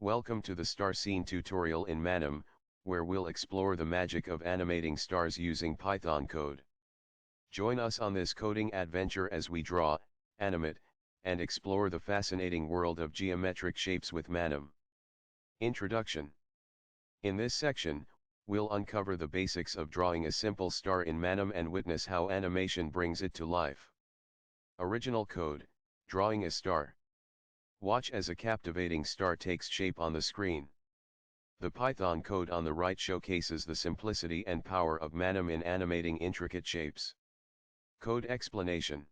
Welcome to the StarScene tutorial in Manim, where we'll explore the magic of animating stars using Python code. Join us on this coding adventure as we draw, animate, and explore the fascinating world of geometric shapes with Manim. Introduction. In this section, we'll uncover the basics of drawing a simple star in Manim and witness how animation brings it to life. Original code, drawing a star. Watch as a captivating star takes shape on the screen. The Python code on the right showcases the simplicity and power of Manim in animating intricate shapes. Code explanation.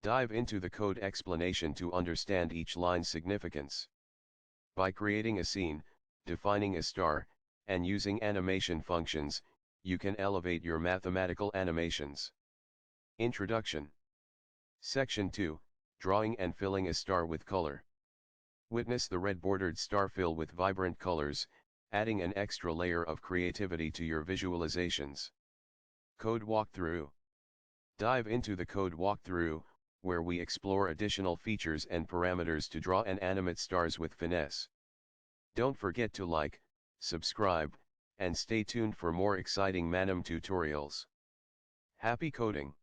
Dive into the code explanation to understand each line's significance. By creating a scene, defining a star, and using animation functions, you can elevate your mathematical animations. Introduction. Section 2. Drawing and filling a star with color. Witness the red-bordered star fill with vibrant colors, adding an extra layer of creativity to your visualizations. Code walkthrough. Dive into the code walkthrough, where we explore additional features and parameters to draw and animate stars with finesse. Don't forget to like, subscribe, and stay tuned for more exciting Manim tutorials. Happy coding!